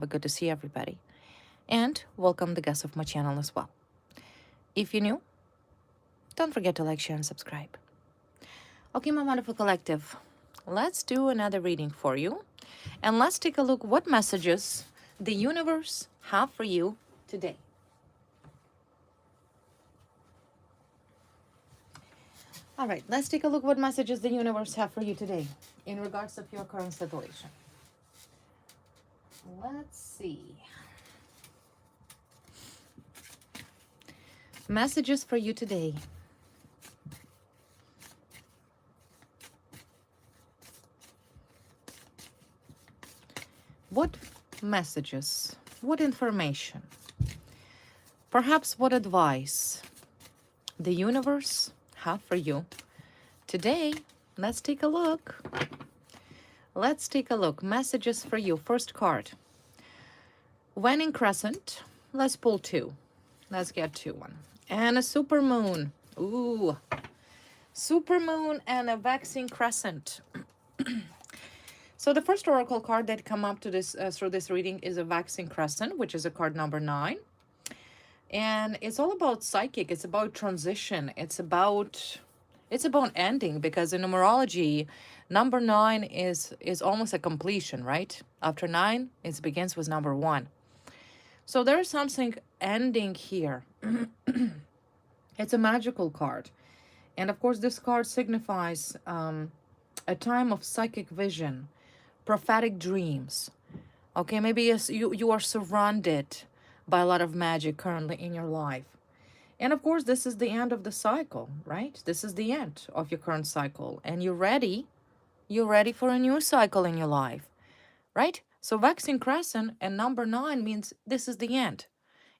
But good to see everybody. And welcome the guests of my channel as well. If you're new, don't forget to like, share, and subscribe. Okay, my wonderful collective, let's do another reading for you. And let's take a look what messages the universe have for you today. All right, let's take a look what messages the universe have for you today in regards of your current situation. Let's see. Messages for you today. What messages, what information, perhaps what advice the universe have for you today? Let's take a look. Let's take a look. Messages for you. First card. Waning crescent. Let's pull two. Let's get one. And a super moon. Ooh. Super moon and a waxing crescent. So the first oracle card that come up to this through this reading is a waxing crescent, which is a card number 9. And it's all about psychic. It's about transition. It's about ending, because in numerology, number 9 is almost a completion, right? After 9, it begins with number 1. So there is something ending here. It's a magical card. And of course, this card signifies a time of psychic vision, prophetic dreams. Okay, maybe yes, you are surrounded by a lot of magic currently in your life. And of course, this is the end of the cycle, right? This is the end of your current cycle. And you're ready for a new cycle in your life, right? So waxing crescent and number 9 means this is the end.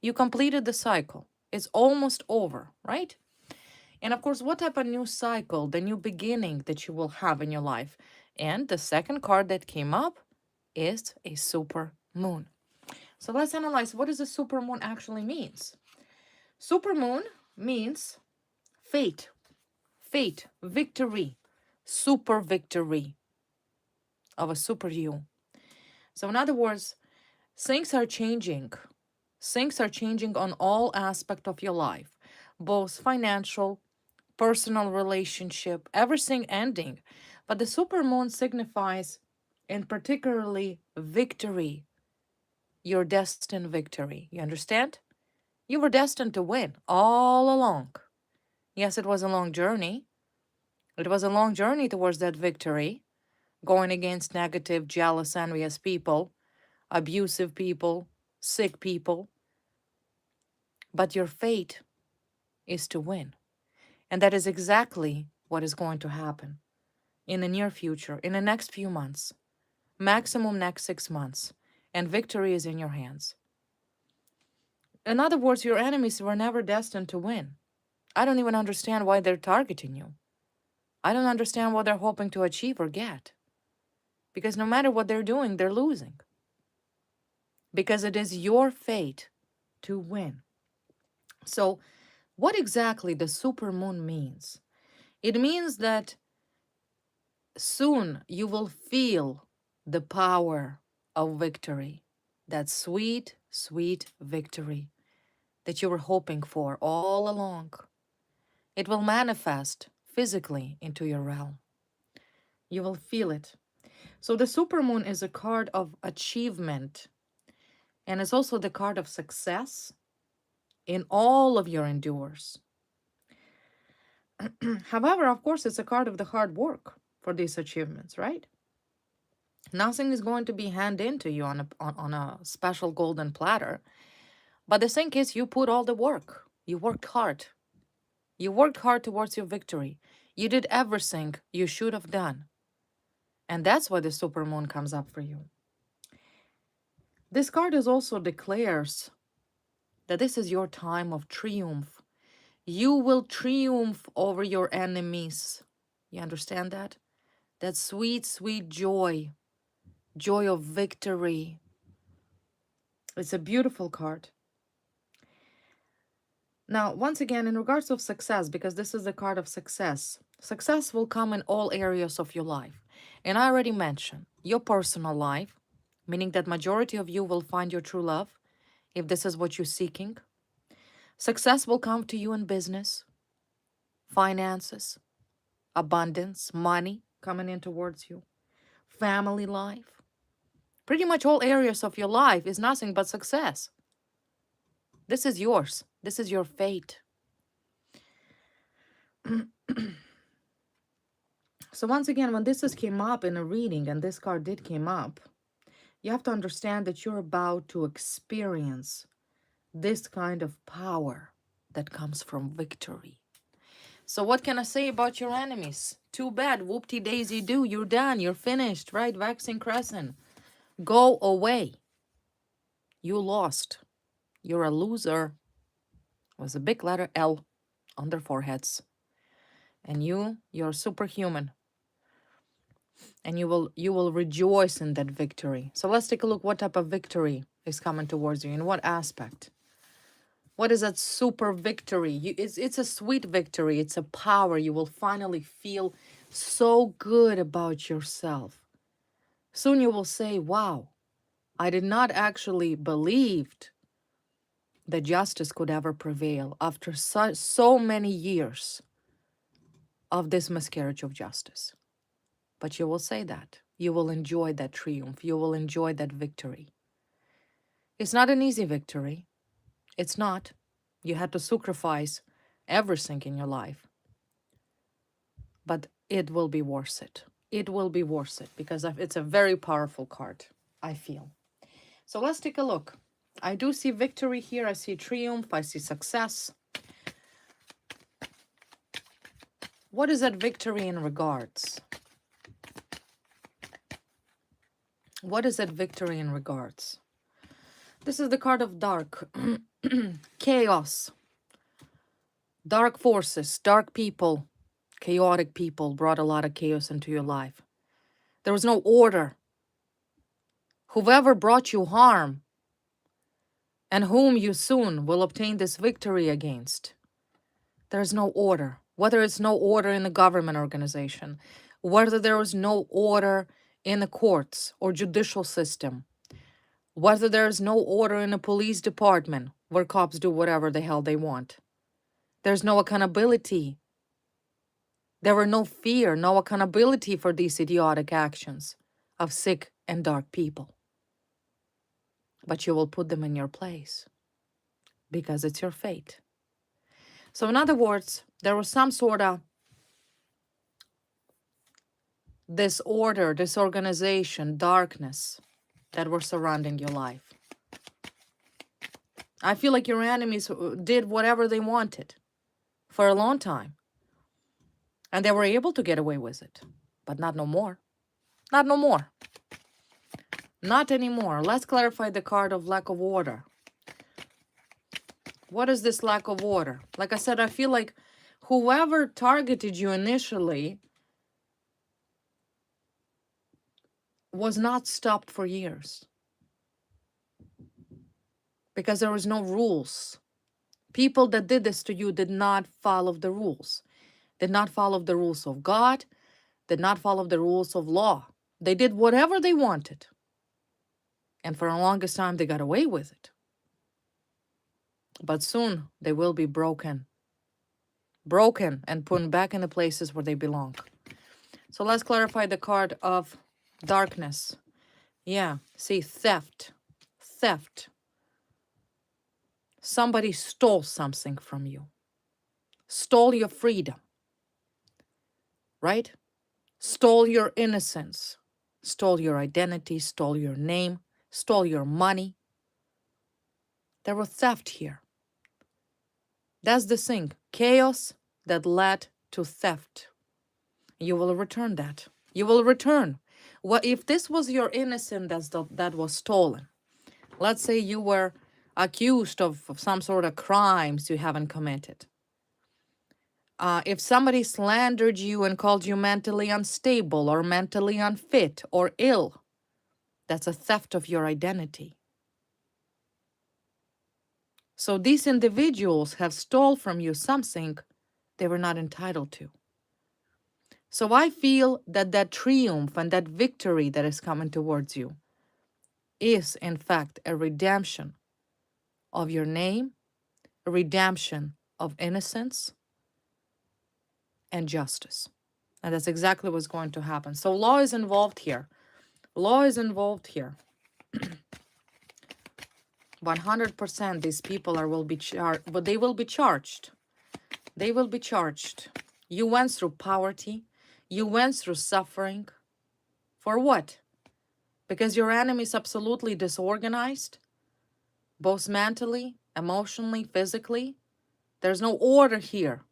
You completed the cycle. It's almost over, right? And of course, what type of new cycle, the new beginning that you will have in your life? And the second card that came up is a super moon. So let's analyze what does a super moon actually means. Super moon means fate, victory, super victory of a super you. So in other words, things are changing. Things are changing on all aspects of your life, both financial, personal relationship, everything ending. But the super moon signifies, in particularly, victory, your destined victory. You understand? You were destined to win all along. Yes, it was a long journey. It was a long journey towards that victory, going against negative, jealous, envious people, abusive people, sick people. But your fate is to win. And that is exactly what is going to happen in the near future, in the next few months, maximum next 6 months. And victory is in your hands. In other words, your enemies were never destined to win. I don't even understand why they're targeting you. I don't understand what they're hoping to achieve or get. Because no matter what they're doing, they're losing. Because it is your fate to win. So, what exactly the super moon means? It means that soon you will feel the power of victory. That sweet, sweet victory that you were hoping for all along. It will manifest physically into your realm. You will feel it. So the supermoon is a card of achievement, and it's also the card of success in all of your endeavors. However, of course, it's a card of the hard work for these achievements, right? Nothing is going to be handed into you on a special golden platter. But the thing is, you put all the work. You worked hard. You worked hard towards your victory. You did everything you should have done. And that's why the supermoon comes up for you. This card is also declares that this is your time of triumph. You will triumph over your enemies. You understand that? That sweet, sweet joy. Joy of victory. It's a beautiful card. Now, once again, in regards of success, because this is the card of success, success will come in all areas of your life. And I already mentioned your personal life, meaning that majority of you will find your true love if this is what you're seeking. Success will come to you in business, finances, abundance, money coming in towards you, family life. Pretty much all areas of your life is nothing but success. This is yours. This is your fate. So once again, when this came up in a reading, and this card did came up, you have to understand that you're about to experience this kind of power that comes from victory. So what can I say about your enemies? Too bad, whoop-de-daisy do, you're done, you're finished, right? Waxing crescent. Go away. You lost. You're a loser. With a big letter L on their foreheads. And you're superhuman. And you will rejoice in that victory. So let's take a look what type of victory is coming towards you. In what aspect? What is that super victory? It's a sweet victory. It's a power. You will finally feel so good about yourself. Soon you will say, wow, I did not actually believe that justice could ever prevail after so many years of this miscarriage of justice. But you will say that. You will enjoy that triumph. You will enjoy that victory. It's not an easy victory. It's not. You had to sacrifice everything in your life. But it will be worth it. It will be worth it because it's a very powerful card, I feel. So let's take a look. I do see victory here. I see triumph. I see success. What is that victory in regards? What is that victory in regards? This is the card of dark. Chaos. Dark forces, dark people, chaotic people brought a lot of chaos into your life. There was no order. Whoever brought you harm and whom you soon will obtain this victory against, there's no order. Whether it's no order in the government organization, whether there is no order in the courts or judicial system, whether there's no order in a police department where cops do whatever the hell they want. There's no accountability. There were no fear, no accountability for these idiotic actions of sick and dark people. But you will put them in your place because it's your fate. So in other words, there was some sort of disorder, disorganization, darkness that were surrounding your life. I feel like your enemies did whatever they wanted for a long time. And they were able to get away with it. But not no more. Not no more. Not anymore. Let's clarify the card of lack of order. What is this lack of order? Like I said, I feel like whoever targeted you initially was not stopped for years. Because there was no rules. People that did this to you did not follow the rules. Did not follow the rules of God. Did not follow the rules of law. They did whatever they wanted. And for the longest time, they got away with it. But soon, they will be broken. Broken and put back in the places where they belong. So let's clarify the card of darkness. Yeah, see, theft. Theft. Somebody stole something from you. Stole your freedom. Right? Stole your innocence. Stole your identity. Stole your name. Stole your money. There was theft here. That's the thing. Chaos that led to theft. You will return that. You will return. What if this was your innocence that was stolen? Let's say you were accused of some sort of crimes you haven't committed. If somebody slandered you and called you mentally unstable or mentally unfit or ill, that's a theft of your identity. So these individuals have stole from you something they were not entitled to. So I feel that that triumph and that victory that is coming towards you is in fact a redemption of your name, a redemption of innocence and justice. And that's exactly what's going to happen. So law is involved here. Law is involved here. 100% these people will be charged, but they will be charged. They will be charged. You went through poverty. You went through suffering. For what? Because your enemy is absolutely disorganized, both mentally, emotionally, physically. There's no order here.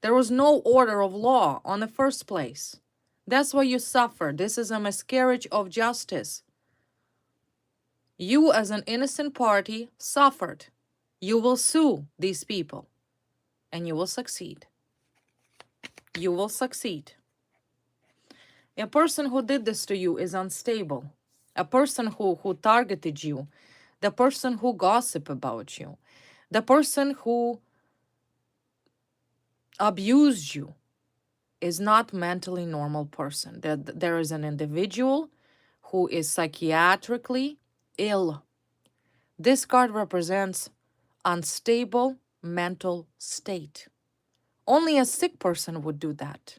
There was no order of law on the first place. That's why you suffer. This is a miscarriage of justice. You, as an innocent party, suffered. You will sue these people and you will succeed. You will succeed. A person who did this to you is unstable. A person who targeted you, the person who gossiped about you, the person who abused you is not mentally normal person. There is an individual who is psychiatrically ill. This card represents unstable mental state. Only a sick person would do that.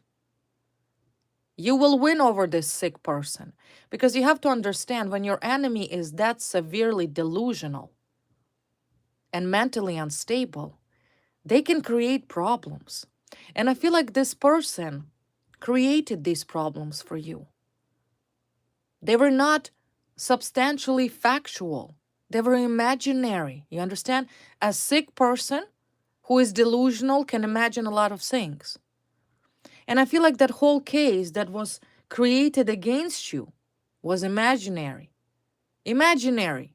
You will win over this sick person because you have to understand when your enemy is that severely delusional and mentally unstable, they can create problems. And I feel like this person created these problems for you. They were not substantially factual. They were imaginary. You understand? A sick person who is delusional can imagine a lot of things. And I feel like that whole case that was created against you was imaginary. Imaginary.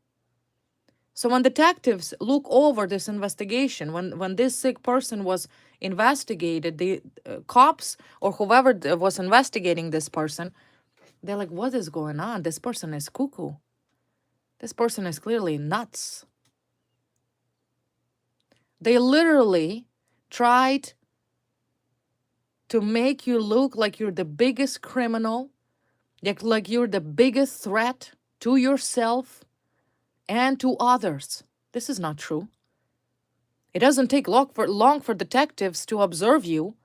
So when detectives look over this investigation, when this sick person was investigated, the cops or whoever was investigating this person, they're like, what is going on? This person is cuckoo. This person is clearly nuts. They literally tried to make you look like you're the biggest criminal, like you're the biggest threat to yourself and to others. This is not true. It doesn't take long for detectives to observe you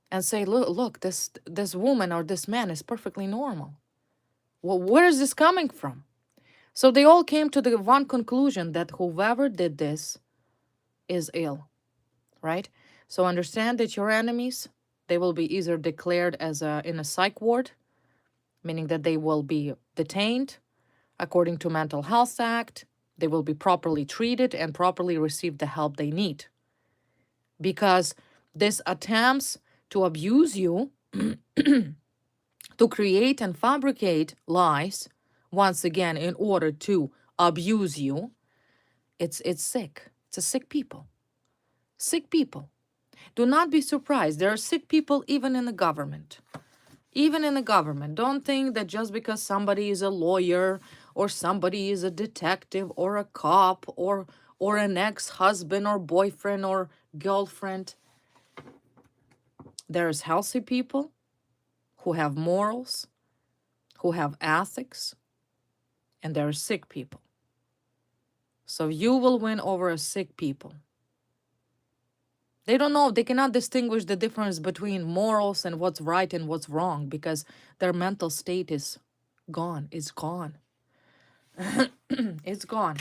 and say, look, this woman or this man is perfectly normal. Well, where is this coming from? So they all came to the one conclusion that whoever did this is ill, right? So understand that your enemies, they will be either declared as in a psych ward, meaning that they will be detained according to Mental Health Act. They will be properly treated and properly receive the help they need. Because this attempts to abuse you, to create and fabricate lies, once again, in order to abuse you, it's sick. It's a sick people. Sick people. Do not be surprised. There are sick people even in the government. Even in the government. Don't think that just because somebody is a lawyer or somebody is a detective or a cop or an ex-husband or boyfriend or girlfriend. There's healthy people who have morals, who have ethics, and there are sick people. So you will win over a sick people. They don't know, they cannot distinguish the difference between morals and what's right and what's wrong because their mental state is gone. It's gone. It's gone.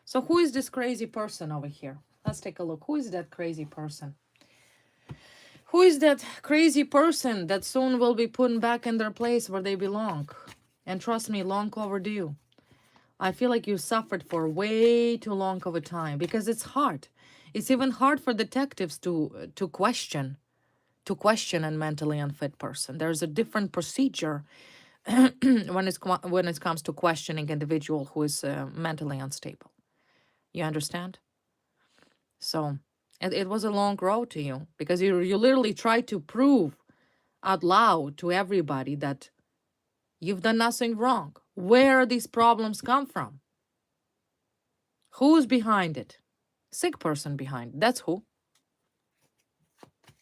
So who is this crazy person over here? Let's take a look. Who is that crazy person? Who is that crazy person that soon will be put back in their place where they belong? And trust me, long overdue. I feel like you suffered for way too long of a time because it's hard. It's even hard for detectives to question a mentally unfit person. There's a different procedure when it comes to questioning individual who is mentally unstable. You understand? So it was a long road to you because you literally tried to prove out loud to everybody that you've done nothing wrong. Where these problems come from? Who's behind it? Sick person behind it. That's who.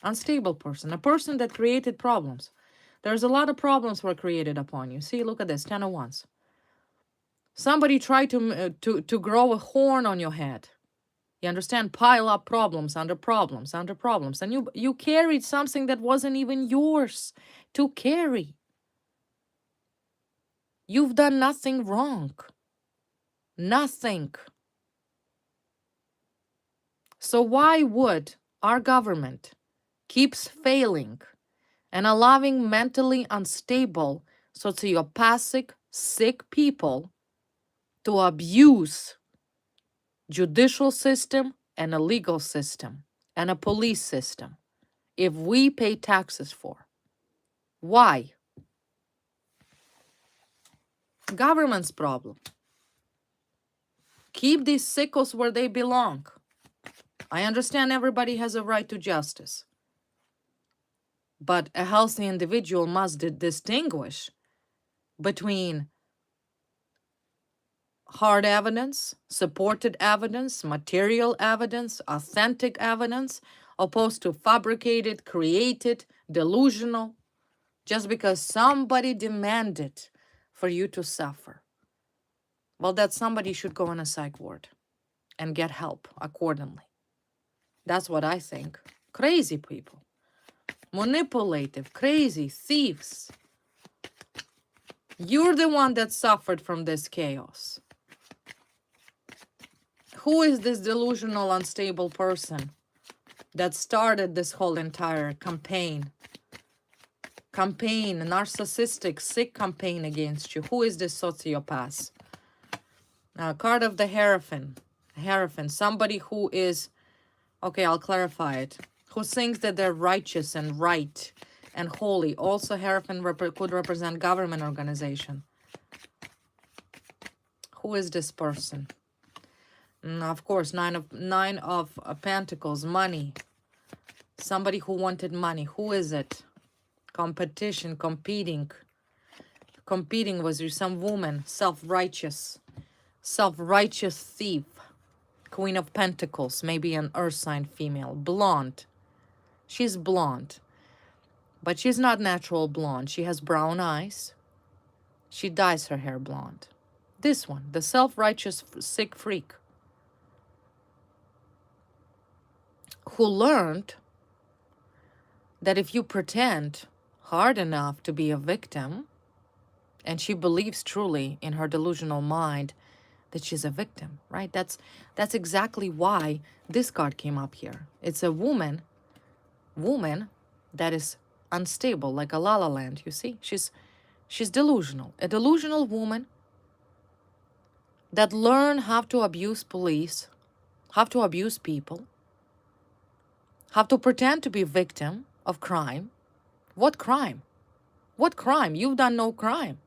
Unstable person. A person that created problems. There's a lot of problems were created upon you. See, look at this. 10 of Wands. Somebody tried to grow a horn on your head. You understand? Pile up problems under problems under problems. And you carried something that wasn't even yours to carry. You've done nothing wrong. Nothing. So why would our government keeps failing and allowing mentally unstable, sociopathic, sick people to abuse judicial system and a legal system and a police system if we pay taxes for? Why? Government's problem. Keep these sickos where they belong. I understand everybody has a right to justice, but a healthy individual must distinguish between hard evidence, supported evidence, material evidence, authentic evidence, opposed to fabricated, created, delusional, just because somebody demanded for you to suffer. Well, that somebody should go in a psych ward and get help accordingly. That's what I think. Crazy people. Manipulative, crazy, thieves. You're the one that suffered from this chaos. Who is this delusional, unstable person that started this whole entire campaign? Campaign, a narcissistic, sick campaign against you. Who is this sociopath? Card of the Hierophant. Somebody who is, okay, I'll clarify it, who thinks that they're righteous and right and holy. Also, Hierophant could represent government organization. Who is this person? Of course, nine of Pentacles, money. Somebody who wanted money. Who is it? Competition, competing with you. Some woman, self-righteous thief. Queen of Pentacles, maybe an earth sign female, blonde. She's blonde, but she's not natural blonde. She has brown eyes. She dyes her hair blonde. This one, the self-righteous sick freak, who learned that if you pretend hard enough to be a victim, and she believes truly in her delusional mind that she's a victim, right? That's exactly why this card came up here. It's a woman that is unstable, like a la la land, you see? She's delusional. A delusional woman that learned how to abuse police, how to abuse people, how to pretend to be victim of crime. What crime? What crime? You've done no crime.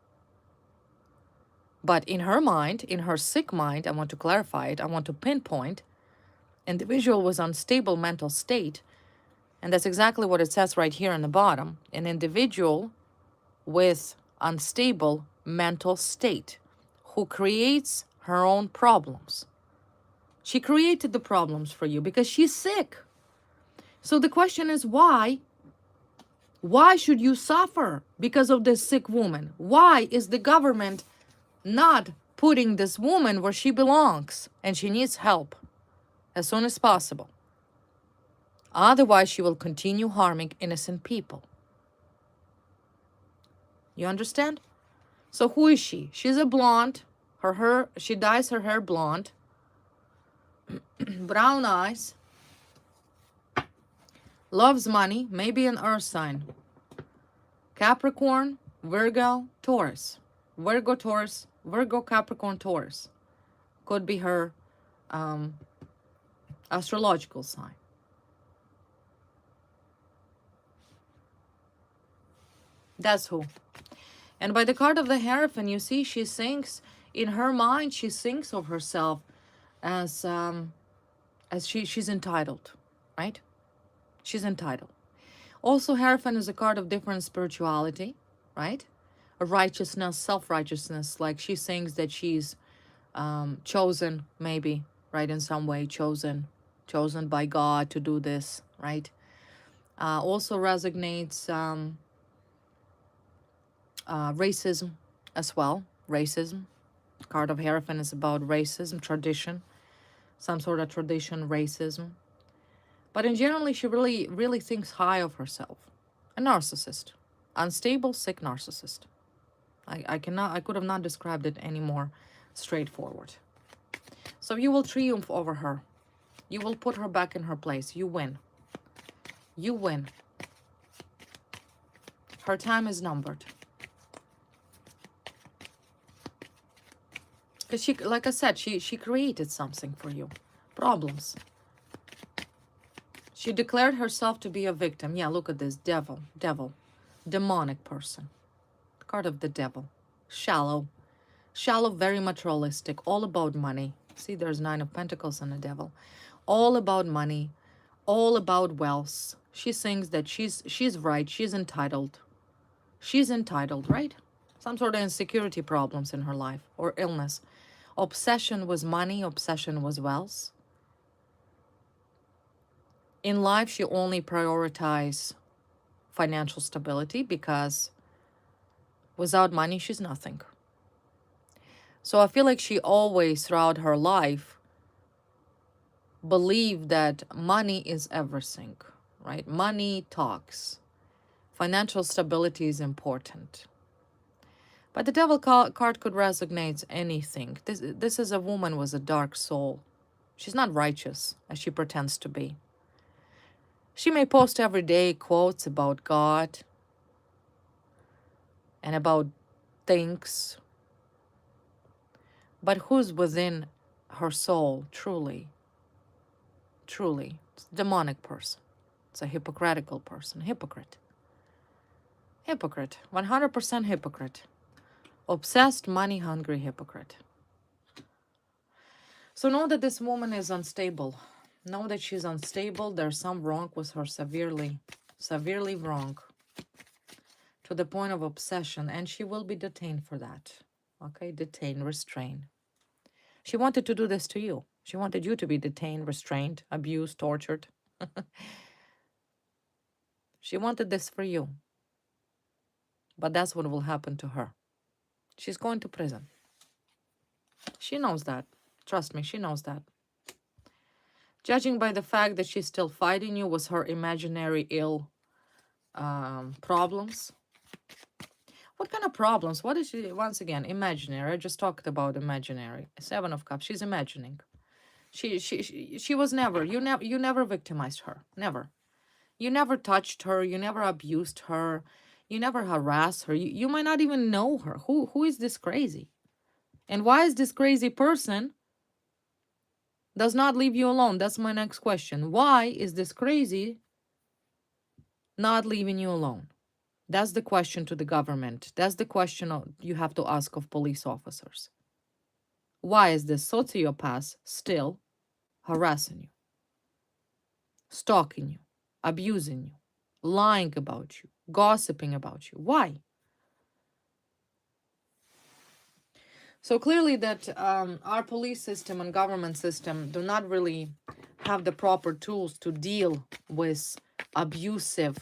But in her mind, in her sick mind, I want to clarify it, I want to pinpoint, individual was unstable mental state, and that's exactly what it says right here in the bottom. An individual with unstable mental state who creates her own problems. She created the problems for you because she's sick. So the question is why? Why should you suffer because of this sick woman? Why is the government not putting this woman where she belongs and she needs help as soon as possible? Otherwise, she will continue harming innocent people. You understand? So who is she? She's a blonde. She dyes her hair blonde. Brown eyes. Loves money. Maybe an earth sign. Capricorn, Virgo, Taurus. Virgo, Taurus. Virgo, Capricorn, Taurus. Could be her astrological sign. That's who. And by the card of the Hierophant, you see, she thinks, in her mind, she thinks of herself as she's entitled, right? She's entitled. Also, Hierophant is a card of different spirituality, right? A righteousness, self-righteousness, like she thinks that she's chosen, maybe, right, in some way, chosen by God to do this, right? Also resonates racism as well, racism. Card of Hierophant is about racism, tradition, some sort of tradition, racism. But in generally, she really thinks high of herself. A narcissist. Unstable, sick narcissist. I could have not described it any more straightforward. So you will triumph over her. You will put her back in her place. You win. You win. Her time is numbered. Because she, like I said, she created something for you. Problems. She declared herself to be a victim. Yeah, look at this. Devil. Devil. Demonic person. Card of the devil. Shallow. Shallow, very materialistic. All about money. See, there's 9 of Pentacles and the devil. All about money. All about wealth. She thinks that she's right. She's entitled. She's entitled, right? Some sort of insecurity problems in her life or illness. Obsession with money, obsession with wealth. In life, she only prioritizes financial stability because without money, she's nothing. So I feel like she always, throughout her life, believed that money is everything, right? Money talks. Financial stability is important. But the devil card could resonate anything. This is a woman with a dark soul. She's not righteous, as she pretends to be. She may post every day quotes about God and about things. But who's within her soul, truly? Truly. It's a demonic person. It's a hypocritical person. Hypocrite. Hypocrite. 100% hypocrite. Obsessed, money-hungry hypocrite. So know that this woman is unstable. Know that she's unstable. There's some wrong with her, severely wrong. To the point of obsession. And she will be detained for that. Okay? Detained, restrained. She wanted to do this to you. She wanted you to be detained, restrained, abused, tortured. She wanted this for you. But that's what will happen to her. She's going to prison. She knows that. Trust me, she knows that. Judging by the fact that she's still fighting you with her imaginary ill problems. What kind of problems? What is she, once again, imaginary? I just talked about imaginary. 7 of Cups, she's imagining. She was never, you never victimized her. Never. You never touched her. You never abused her. You never harassed her. You might not even know her. Who is this crazy? And why is this crazy person does not leave you alone? That's my next question. Why is this crazy not leaving you alone? That's the question to the government. That's the question you have to ask of police officers. Why is this sociopath still harassing you, stalking you, abusing you, lying about you, gossiping about you? Why? So clearly that our police system and government system do not really have the proper tools to deal with abusive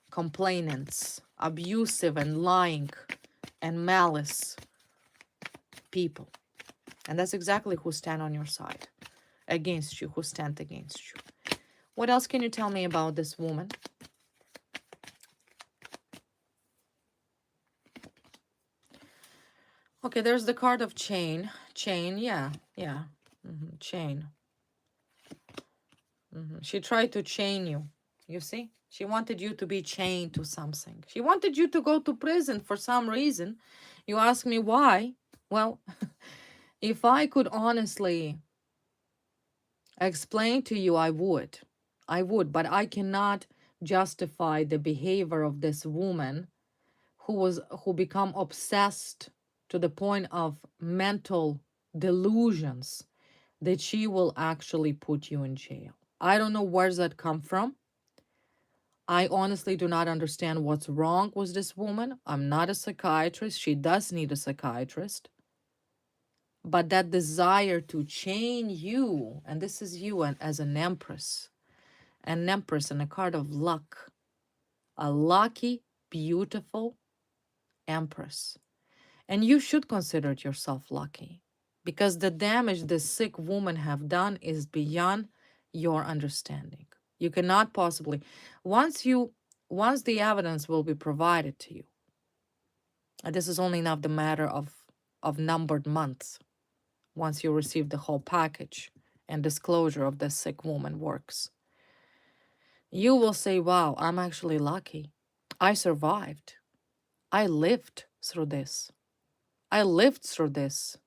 complainants, abusive and lying and malice people. And that's exactly who stand on your side, against you, who stand against you. What else can you tell me about this woman? Okay, there's the card of chain. Chain, yeah. Chain. She tried to chain you, you see? She wanted you to be chained to something. She wanted you to go to prison for some reason. You ask me why? Well, if I could honestly explain to you, I would. But I cannot justify the behavior of this woman who become obsessed to the point of mental delusions that she will actually put you in jail. I don't know where's that come from. I honestly do not understand what's wrong with this woman. I'm not a psychiatrist. She does need a psychiatrist. But that desire to chain you, and this is you as an empress and a card of luck, a lucky, beautiful empress. And you should consider yourself lucky, because the damage this sick woman have done is beyond your understanding. You cannot possibly, once the evidence will be provided to you, and this is only now the matter of numbered months, once you receive the whole package and disclosure of the sick woman works, you will say, wow, I'm actually lucky. I survived. I lived through this. I lived through this.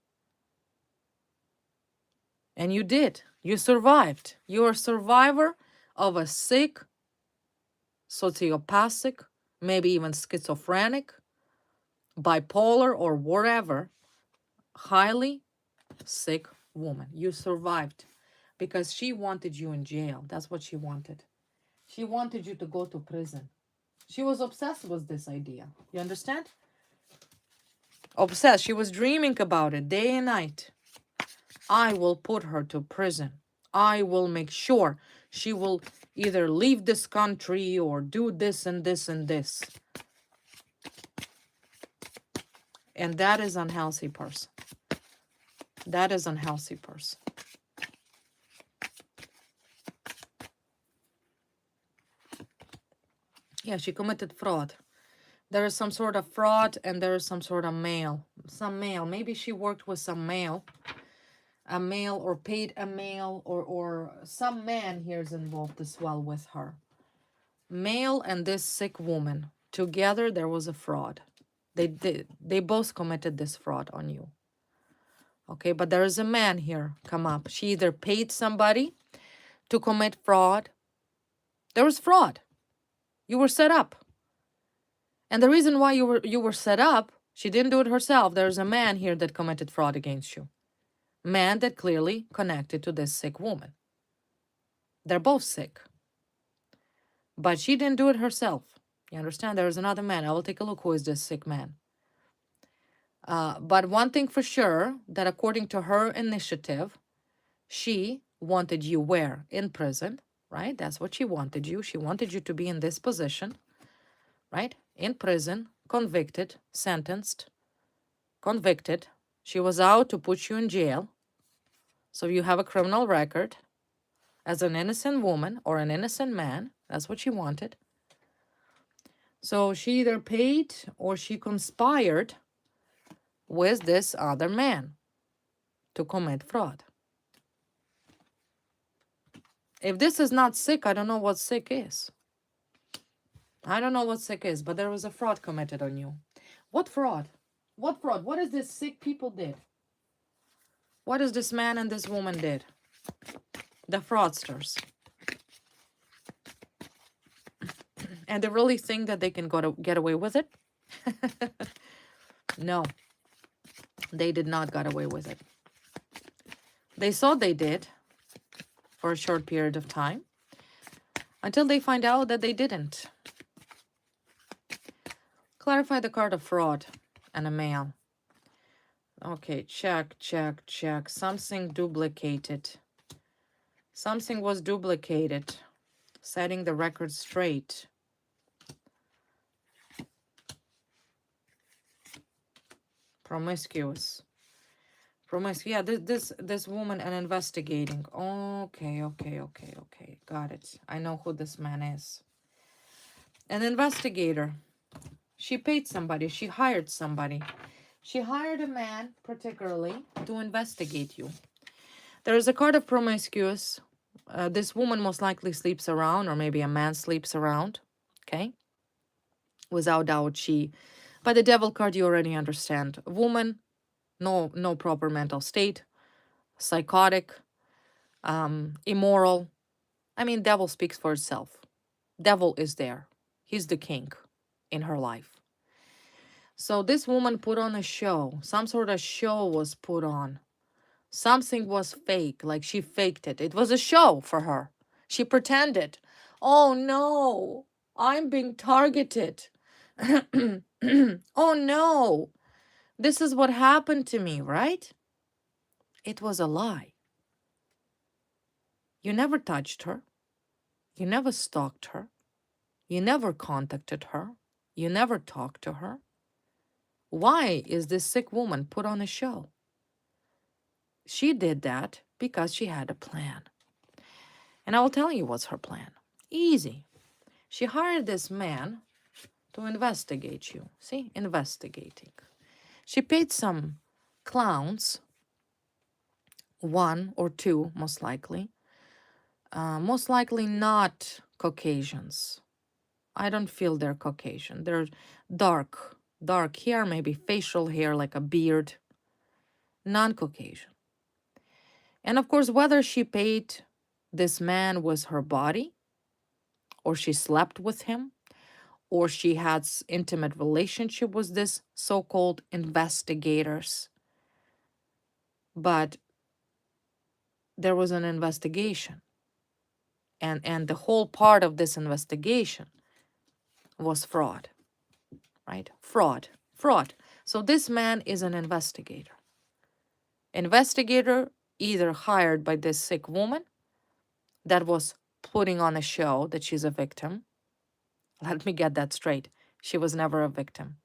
And you did. You survived. You're a survivor of a sick, sociopathic, maybe even schizophrenic, bipolar, or whatever, highly sick woman. You survived because she wanted you in jail. That's what she wanted. She wanted you to go to prison. She was obsessed with this idea. You understand? Obsessed. She was dreaming about it day and night. I will put her to prison. I will make sure she will either leave this country or do this and this and this. And that is unhealthy person. That is unhealthy person. Yeah, she committed fraud. There is some sort of fraud and there is some sort of male. Some male. Maybe she worked with some male. A male or paid a male or some man here is involved as well with her. Male and this sick woman. Together there was a fraud. They both committed this fraud on you. Okay, but there is a man here come up. She either paid somebody to commit fraud. There was fraud. You were set up. And the reason why you were set up, she didn't do it herself. There's a man here that committed fraud against you. Man that clearly connected to this sick woman. They're both sick. But she didn't do it herself. You understand? There is another man. I will take a look who is this sick man. But one thing for sure, that according to her initiative, she wanted you where? In prison, right? That's what she wanted you. She wanted you to be in this position, right? In prison, convicted, sentenced, convicted. She was out to put you in jail. So you have a criminal record as an innocent woman or an innocent man. That's what she wanted. So she either paid or she conspired with this other man to commit fraud. If this is not sick, I don't know what sick is. I don't know what sick is, but there was a fraud committed on you. What fraud? What fraud? What is this sick people did? What is this man and this woman did? The fraudsters. And they really think that they can get away with it? No, they did not get away with it. They thought they did for a short period of time until they find out that they didn't. Clarify the card of fraud and a male. Okay, check, check, check. Something duplicated. Something was duplicated. Setting the record straight. Promiscuous. Yeah, this woman and investigating. Okay. Got it. I know who this man is. An investigator. She paid somebody. She hired somebody. She hired a man, particularly, to investigate you. There is a card of promiscuous. This woman most likely sleeps around, or maybe a man sleeps around. Okay? Without doubt, she... By the devil card, you already understand. A woman, no proper mental state, psychotic, immoral. I mean, devil speaks for itself. Devil is there. He's the king in her life. So this woman put on a show. Some sort of show was put on. Something was fake, like she faked it. It was a show for her. She pretended. Oh no, I'm being targeted. Oh no, this is what happened to me, right? It was a lie. You never touched her. You never stalked her. You never contacted her. You never talked to her. Why is this sick woman put on a show? She did that because she had a plan. And I will tell you what's her plan. Easy. She hired this man to investigate you. See, investigating. She paid some clowns, one or two most likely. Most likely not Caucasians. I don't feel they're Caucasian. They're dark hair, maybe facial hair, like a beard. Non-Caucasian. And of course, whether she paid this man with her body, or she slept with him, or she had intimate relationship with this so-called investigators. But there was an investigation. And the whole part of this investigation was fraud, right? Fraud. So this man is an investigator. Investigator either hired by this sick woman that was putting on a show that she's a victim. Let me get that straight. She was never a victim.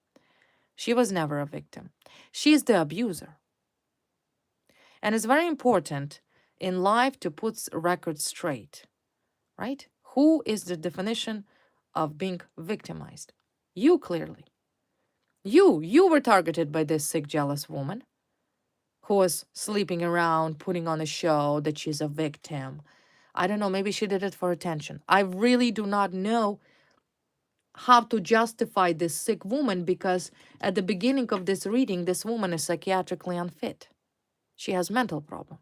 She was never a victim. She's the abuser. And it's very important in life to put records straight, right? Who is the definition of being victimized? You, clearly. You were targeted by this sick, jealous woman who was sleeping around, putting on a show that she's a victim. I don't know, maybe she did it for attention. I really do not know how to justify this sick woman, because at the beginning of this reading, this woman is psychiatrically unfit. She has mental problem.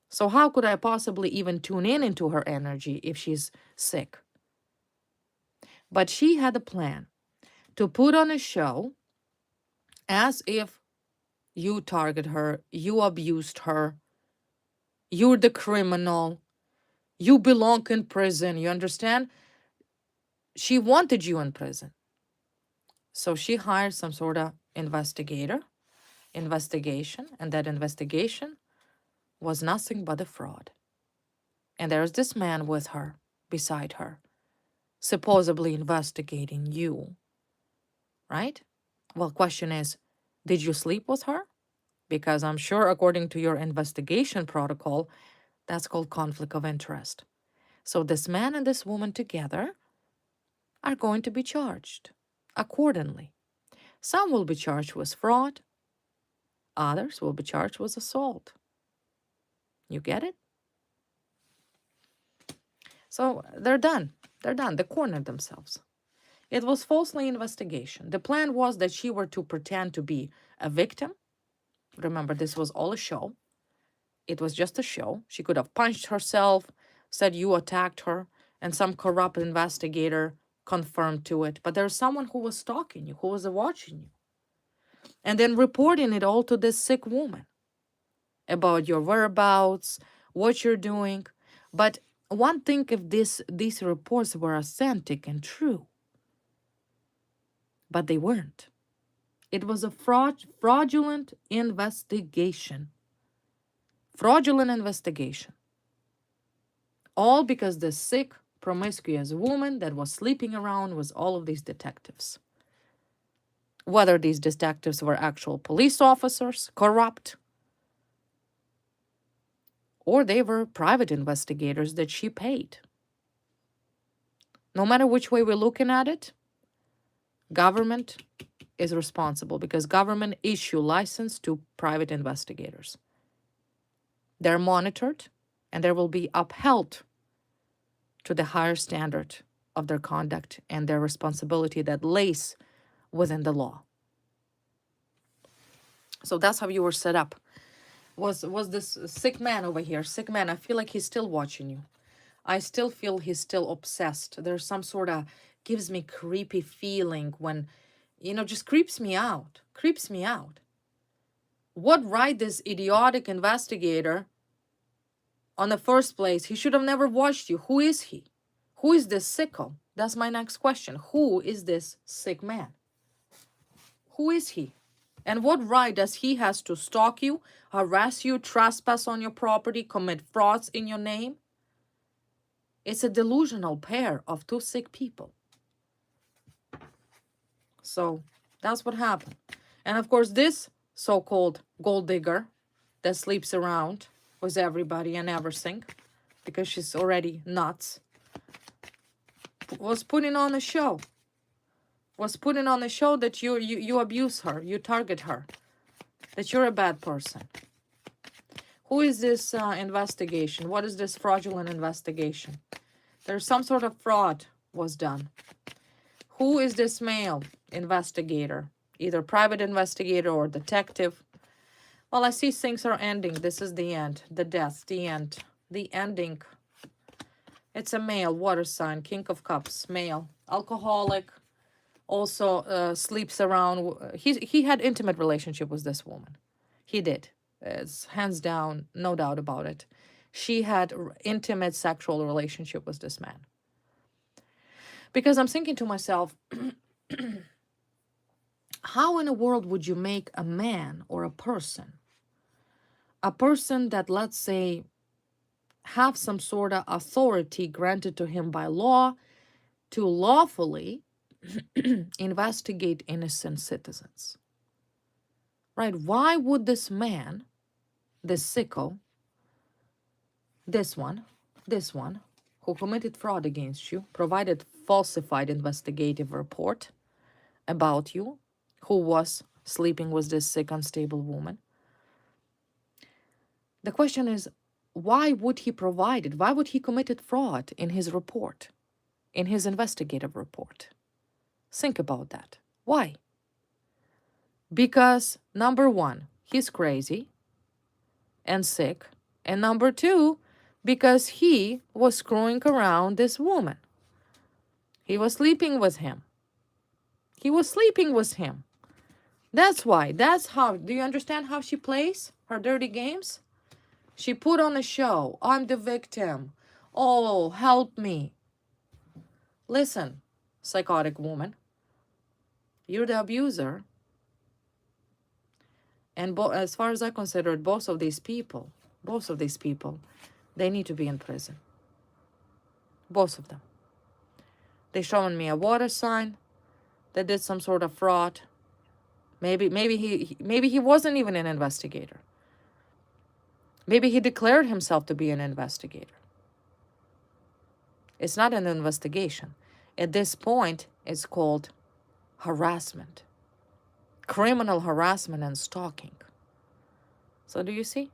So how could I possibly even tune in into her energy if she's sick? But she had a plan to put on a show as if you target her, you abused her, you're the criminal, you belong in prison, you understand? She wanted you in prison. So she hired some sort of investigation, and that investigation was nothing but a fraud. And there's this man with her, beside her, supposedly investigating you, right? Well, question is, did you sleep with her? Because I'm sure according to your investigation protocol, that's called conflict of interest. So this man and this woman together are going to be charged accordingly. Some will be charged with fraud. Others will be charged with assault. You get it? So they're done. They're done. They cornered themselves. It was falsely investigation. The plan was that she were to pretend to be a victim. Remember, this was all a show. It was just a show. She could have punched herself, said you attacked her, and some corrupt investigator confirmed to it. But there's someone who was stalking you, who was watching you, and then reporting it all to this sick woman about your whereabouts, what you're doing. But one thing, if these reports were authentic and true, but they weren't. It was a fraudulent investigation. Fraudulent investigation. All because the sick, promiscuous woman that was sleeping around with all of these detectives. Whether these detectives were actual police officers, corrupt, or they were private investigators that she paid. No matter which way we're looking at it, government is responsible because government issue license to private investigators. They're monitored and they will be upheld to the higher standard of their conduct and their responsibility that lays within the law. So that's how you were set up. Was this sick man over here? Sick man, I feel like he's still watching you. I still feel he's still obsessed. There's some sort of, gives me creepy feeling when, just creeps me out. Creeps me out. What right this idiotic investigator on the first place? He should have never watched you. Who is he? Who is this sicko? That's my next question. Who is this sick man? Who is he? And what right does he has to stalk you, harass you, trespass on your property, commit frauds in your name? It's a delusional pair of two sick people. So That's what happened. And of course, this so-called gold digger that sleeps around with everybody and everything, because she's already nuts, was putting on a show. Was putting on a show that you abuse her, you target her, that you're a bad person. Who is this investigation? What is this fraudulent investigation? There's some sort of fraud was done. Who is this male investigator? Either private investigator or detective. Well, I see things are ending. This is the end. The death, the end. The ending. It's a male, water sign, King of Cups, male. Alcoholic, also sleeps around. He had intimate relationship with this woman. He did. It's hands down, no doubt about it. She had intimate sexual relationship with this man. Because I'm thinking to myself, how in the world would you make a man or a person that, let's say, have some sort of authority granted to him by law to lawfully investigate innocent citizens? Right? Why would this man, this sicko, this one, who committed fraud against you, provided falsified investigative report about you, who was sleeping with this sick, unstable woman. The question is, why would he provide it? Why would he committed fraud in his report, in his investigative report? Think about that. Why? Because number one, he's crazy and sick. And number two, because he was screwing around this woman. He was sleeping with him. He was sleeping with him. That's why. That's how. Do you understand how she plays her dirty games? She put on a show. I'm the victim. Oh, help me. Listen, psychotic woman. You're the abuser. And as far as I consider, both of these people, they need to be in prison. Both of them. They showing me a water sign. They did some sort of fraud. Maybe he wasn't even an investigator. Maybe he declared himself to be an investigator. It's not an investigation. At this point, it's called harassment. Criminal harassment and stalking. So do you see?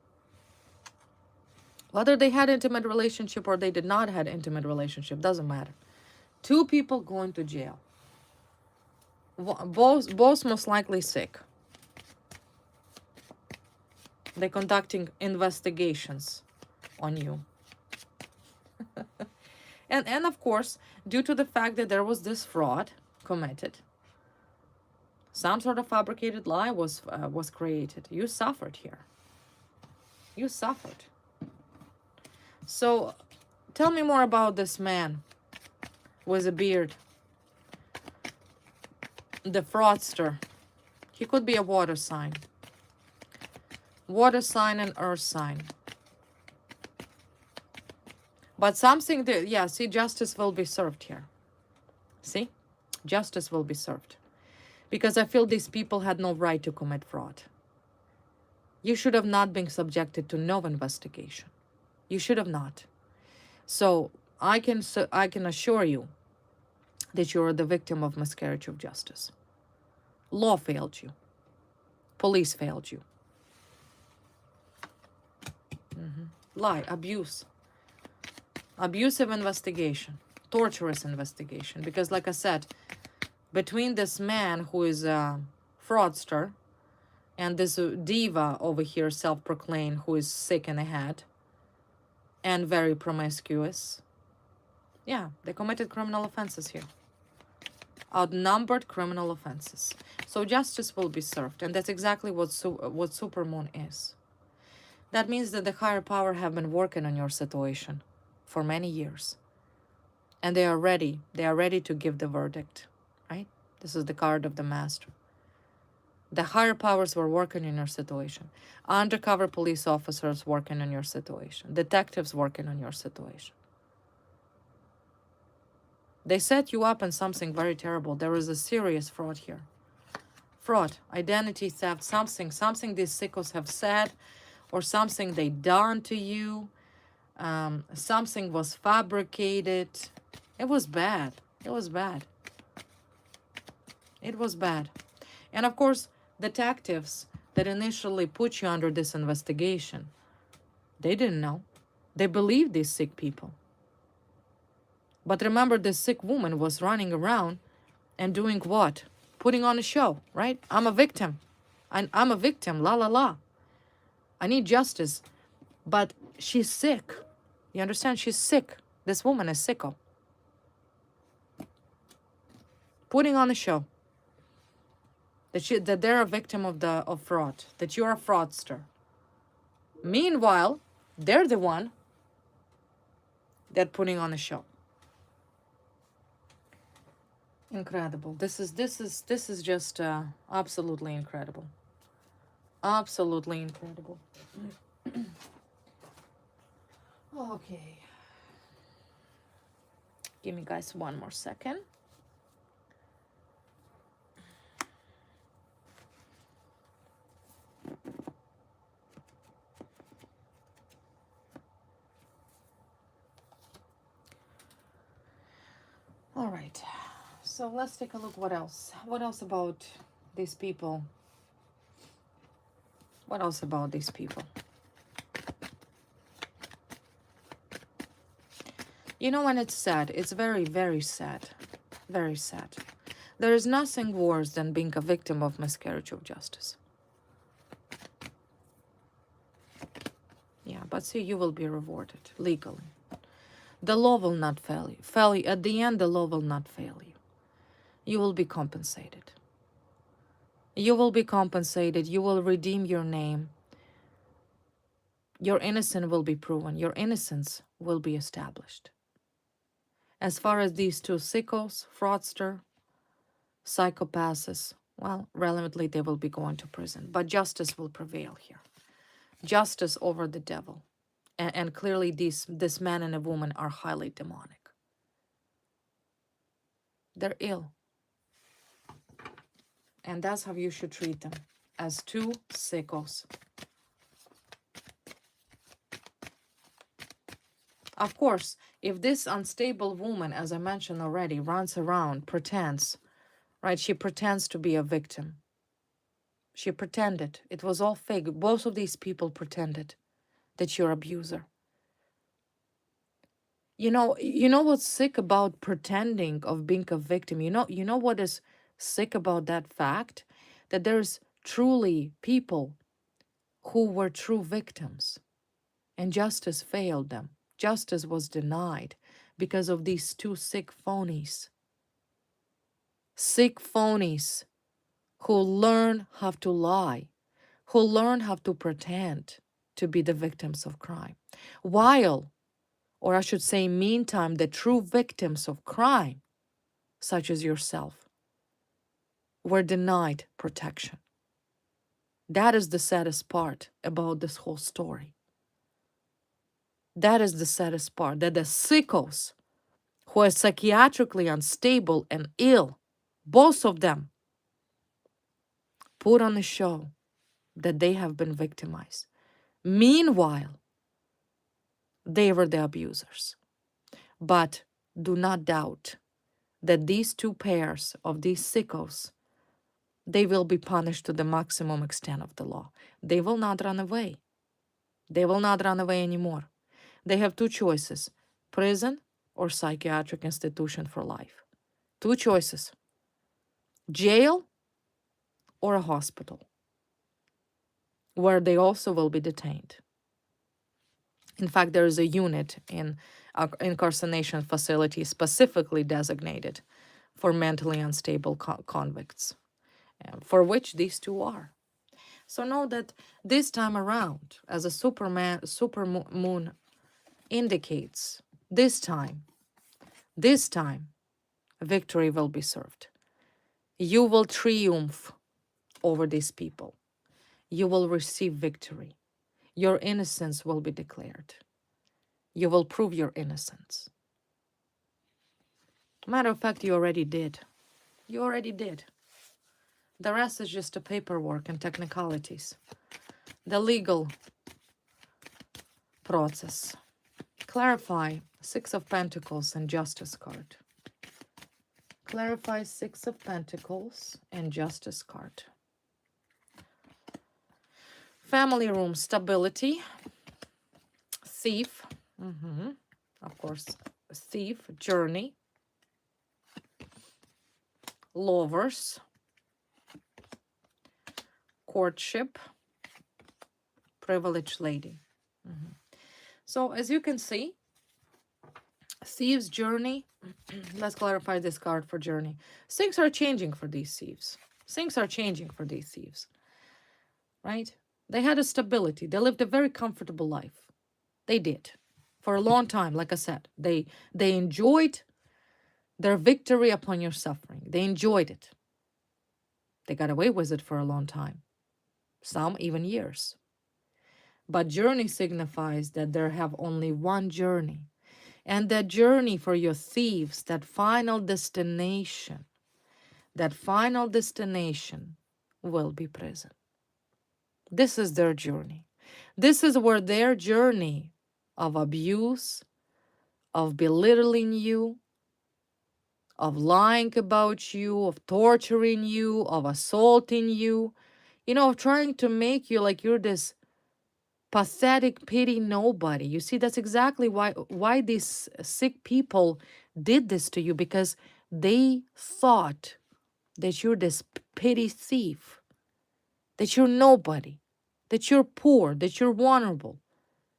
Whether they had intimate relationship or they did not have intimate relationship, doesn't matter. Two people going to jail. Both most likely sick. They're conducting investigations on you. and of course, due to the fact that there was this fraud committed, some sort of fabricated lie was created. You suffered here. You suffered. So, tell me more about this man with a beard. The fraudster. He could be a water sign. Water sign and earth sign. But something that, yeah, see, justice will be served here. See? Justice will be served. Because I feel these people had no right to commit fraud. You should have not been subjected to no investigation. You should have not. So I can assure you that you're the victim of miscarriage of justice. Law failed you. Police failed you. Lie, abuse. Abusive investigation. Torturous investigation. Because like I said, between this man who is a fraudster and this diva over here, self-proclaimed, who is sick in the head and very promiscuous, yeah, they committed criminal offenses here. Outnumbered criminal offenses. So justice will be served. And that's exactly what supermoon is. That means that the higher power have been working on your situation for many years. And they are ready. They are ready to give the verdict. Right? This is the card of the master. The higher powers were working in your situation. Undercover police officers working on your situation. Detectives working on your situation. They set you up in something very terrible. There is a serious fraud here. Fraud, identity theft, something these sickos have said, or something they done to you. Something was fabricated. It was bad. It was bad. It was bad. And of course, detectives that initially put you under this investigation, they didn't know. They believed these sick people. But remember, this sick woman was running around and doing what? Putting on a show, right? I'm a victim. I'm a victim, la la la. I need justice. But she's sick. You understand? She's sick. This woman is sicko. Putting on a show. That they're a victim of fraud. That you're a fraudster. Meanwhile, they're the one that putting on a show. Incredible. This is just absolutely incredible. Absolutely incredible. Okay. Give me guys one more second. All right. So let's take a look what else. What else about these people? What else about these people? You know, when it's sad, it's very, very sad. Very sad. There is nothing worse than being a victim of miscarriage of justice. Yeah, but see, you will be rewarded legally. The law will not fail you. At the end, the law will not fail you. You will be compensated. You will be compensated. You will redeem your name. Your innocence will be proven. Your innocence will be established. As far as these two sickos, fraudster, psychopaths, well, relevantly, they will be going to prison. But justice will prevail here. Justice over the devil. And clearly, this man and a woman are highly demonic. They're ill. And that's how you should treat them, as two sickos. Of course, if this unstable woman, as I mentioned already, runs around, pretends, right? She pretends to be a victim. She pretended. It was all fake. Both of these people pretended that you're an abuser. You know what's sick about pretending of being a victim? You know what is sick about that fact? That there's truly people who were true victims and justice failed them. Justice was denied because of these two sick phonies. Sick phonies who learn how to lie, who learn how to pretend to be the victims of crime. While, or I should say, meantime, the true victims of crime, such as yourself, were denied protection. That is the saddest part about this whole story. That is the saddest part, that the sickos who are psychiatrically unstable and ill, both of them, put on a show that they have been victimized. Meanwhile, they were the abusers. But do not doubt that these two pairs of these sickos, they will be punished to the maximum extent of the law. They will not run away. They will not run away anymore. They have two choices, prison or psychiatric institution for life. Two choices, jail or a hospital, where they also will be detained. In fact, there is a unit in incarceration facility specifically designated for mentally unstable convicts, for which these two are. So know that this time around, as a supermoon indicates, this time, victory will be served. You will triumph over these people. You will receive victory. Your innocence will be declared. You will prove your innocence. Matter of fact, you already did. You already did. The rest is just a paperwork and technicalities. The legal process. Clarify Six of Pentacles and Justice card. Clarify Six of Pentacles and Justice card. Family room, stability. Thief. Of course, thief, journey. Lovers. Courtship. Privileged lady. So as you can see, thieves, journey. Let's clarify this card for journey. Things are changing for these thieves. Things are changing for these thieves. Right? They had a stability. They lived a very comfortable life. They did. For a long time, like I said. They enjoyed their victory upon your suffering. They enjoyed it. They got away with it for a long time. Some even years. But journey signifies that there have only one journey. And that journey for your thieves, that final destination will be prison. This is their journey. This is where their journey of abuse, of belittling you, of lying about you, of torturing you, of assaulting you, of trying to make you like you're this pathetic, pity nobody. You see, that's exactly why these sick people did this to you, because they thought that you're this pity thief, that you're nobody, that you're poor, that you're vulnerable,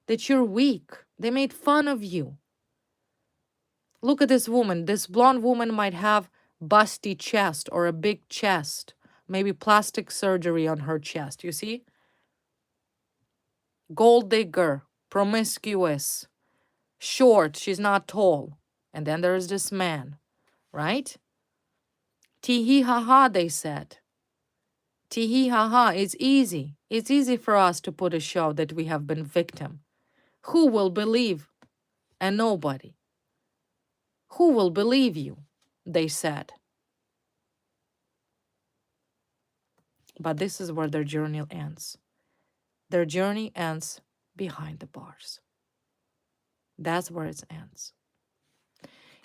that you're weak. They made fun of you. Look at this woman. This blonde woman might have busty chest or a big chest, maybe plastic surgery on her chest. You see? Gold digger, promiscuous, short, she's not tall. And then there's this man, right? Tee ha ha, they said. Tee ha ha, it's easy. It's easy for us to put a show that we have been victim. Who will believe? And nobody. Who will believe you? They said. But this is where their journey ends. Their journey ends behind the bars. That's where it ends.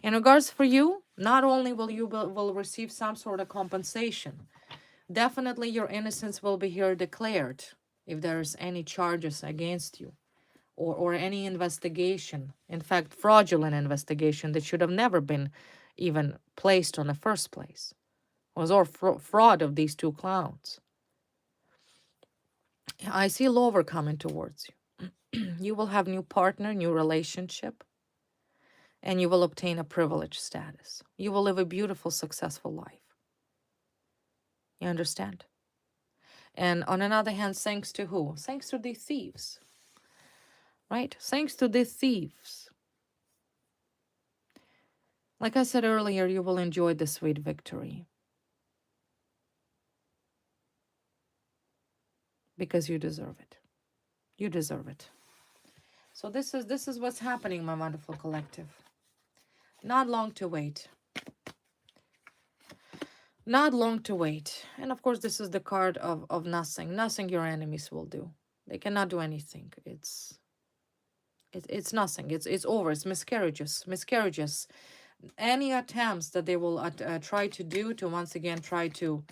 In regards for you, not only will you will receive some sort of compensation, definitely your innocence will be here declared if there's any charges against you or any investigation, in fact, fraudulent investigation that should have never been even placed on the first place. It was all fraud of these two clowns. I see lover coming towards you. You will have new partner, new relationship, and you will obtain a privileged status. You will live a beautiful, successful life. You understand? And on another hand, thanks to who? Thanks to the thieves. Right? Thanks to the thieves. Like I said earlier, you will enjoy the sweet victory. Because you deserve it. You deserve it. So this is what's happening, my wonderful collective. Not long to wait. Not long to wait. And of course, this is the card of nothing. Nothing your enemies will do. They cannot do anything. It's nothing. It's over. It's miscarriages. Miscarriages. Any attempts that they will try to do to once again try to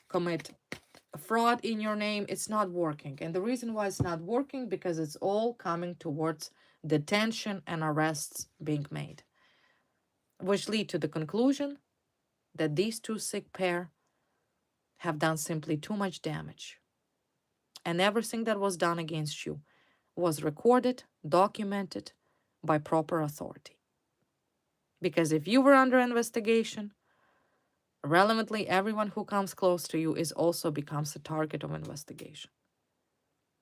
commit fraud in your name, it's not working. And the reason why it's not working, because it's all coming towards detention and arrests being made, which lead to the conclusion that these two sick pair have done simply too much damage. And everything that was done against you was recorded, documented by proper authority. Because if you were under investigation, relevantly, everyone who comes close to you is also becomes a target of investigation.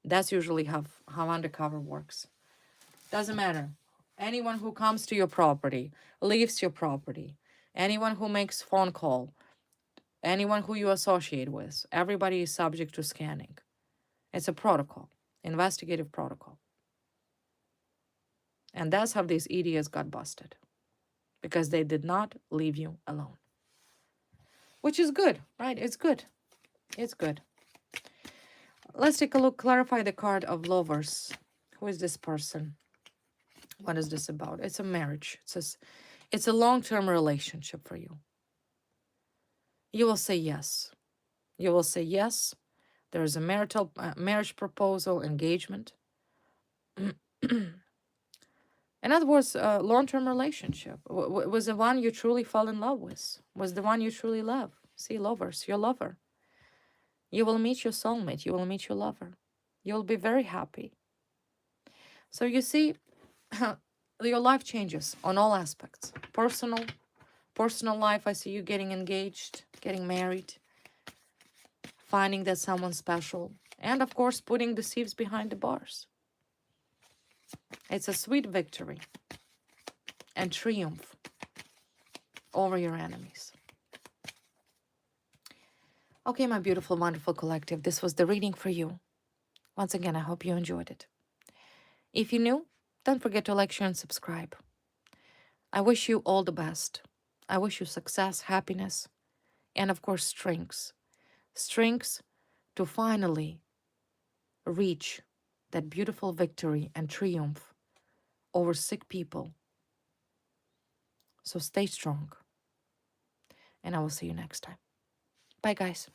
That's usually how undercover works. Doesn't matter. Anyone who comes to your property, leaves your property, anyone who makes phone call, anyone who you associate with, everybody is subject to scanning. It's a protocol, investigative protocol. And that's how these idiots got busted. Because they did not leave you alone. Which is good, right? It's good. It's good. Let's take a look, clarify the card of Lovers. Who is this person? What is this about? It's a marriage. It's a long-term relationship for you. You will say yes. You will say yes. There is a marriage proposal, engagement. In other words, a long-term relationship was the one you truly fell in love with, was the one you truly love. See, Lovers, your lover. You will meet your soulmate. You will meet your lover. You will be very happy. So you see, your life changes on all aspects. Personal life, I see you getting engaged, getting married, finding that someone special, and of course, putting the thieves behind the bars. It's a sweet victory and triumph over your enemies. Okay, my beautiful, wonderful collective, this was the reading for you. Once again, I hope you enjoyed it. If you're new, don't forget to like, share, and subscribe. I wish you all the best. I wish you success, happiness, and of course, strengths. Strengths to finally reach that beautiful victory and triumph over sick people. So stay strong. And I will see you next time. Bye, guys.